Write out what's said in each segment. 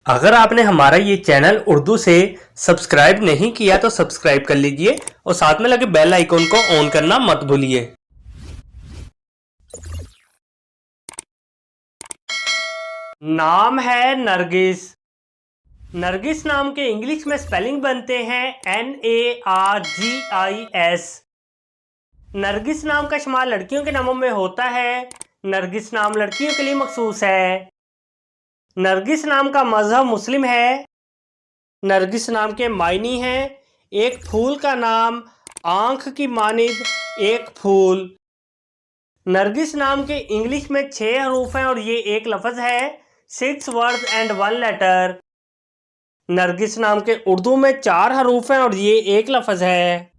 अगर आपने हमारा ये चैनल उर्दू से सब्सक्राइब नहीं किया तो सब्सक्राइब कर लीजिए और साथ में लगे बेल आइकॉन को ऑन करना मत भूलिए। नाम है नरगिस। नरगिस नाम के इंग्लिश में स्पेलिंग बनते हैं NARGIS। नरगिस नाम का इस्तेमाल लड़कियों के नामों में होता है। नरगिस नाम लड़कियों के लिए मखसूस है। नरगिस नाम का मजहब मुस्लिम है। नरगिस नाम के मायनी हैं एक फूल का नाम, आंख की मानिद एक फूल। नरगिस नाम के इंग्लिश में 6 हरूफ हैं और ये एक लफ्ज़ है, 6 वर्ड्स एंड 1 लेटर। नरगिस नाम के उर्दू में 4 हरूफ हैं और ये एक लफ्ज़ है।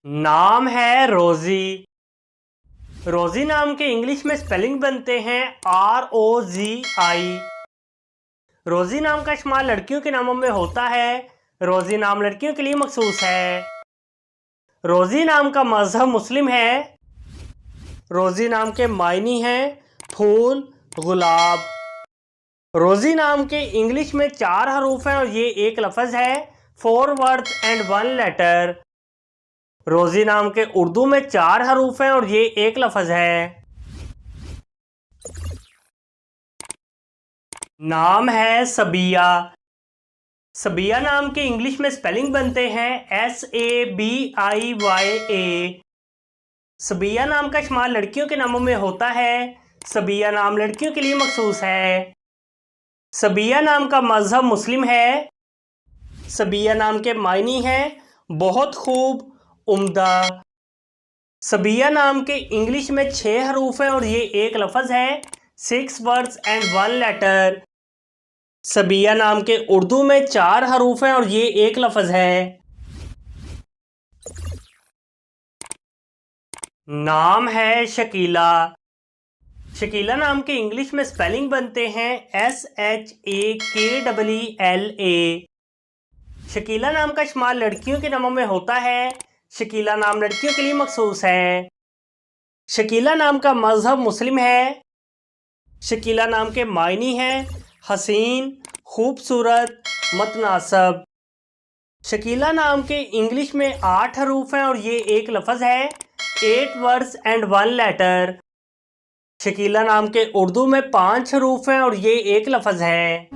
नाम है रोज़ी। रोज़ी नाम के इंग्लिश में स्पेलिंग बनते हैं ROZI। रोज़ी नाम का इस्तेमाल लड़कियों के नामों में होता है। रोज़ी नाम लड़कियों के लिए मखसूस है। रोज़ी नाम का मजहब मुस्लिम है। रोज़ी नाम के मायनी हैं फूल, गुलाब। रोज़ी नाम के इंग्लिश में 4 हरूफ हैं और ये एक लफ्ज़ है, 4 वर्ड्स एंड 1 लेटर। रोज़ी नाम के उर्दू में 4 हरूफ हैं और ये एक लफ्ज़ है। नाम है सबिया। सबिया नाम के इंग्लिश में स्पेलिंग बनते हैं SABIYA। सबिया नाम का इस्तेमाल लड़कियों के नामों में होता है। सबिया नाम लड़कियों के लिए मखसूस है। सबिया नाम का मजहब मुस्लिम है। सबिया नाम के मायनी हैं बहुत खूब, उम्दा। सबिया नाम के इंग्लिश में 6 हरूफ हैं और ये एक लफ्ज़ है, 6 वर्ड्स एंड 1 लेटर। सबिया नाम के उर्दू में 4 हरूफ हैं और ये एक लफ्ज़ है। नाम है शकीला। शकीला नाम के इंग्लिश में स्पेलिंग बनते हैं SHAKEELA। शकीला नाम का इस्तेमाल लड़कियों के नामों में होता है। शकीला नाम लड़कियों के लिए मखसूस है। शकीला नाम का मजहब मुस्लिम है। शकीला नाम के मायनी हैं हसीन, खूबसूरत, मतनासब। शकीला नाम के इंग्लिश में 8 हरूफ हैं और ये एक लफ्ज़ है, 8 वर्ड्स एंड 1 लेटर। शकीला नाम के उर्दू में 5 हरूफ हैं और ये एक लफ्ज़ है।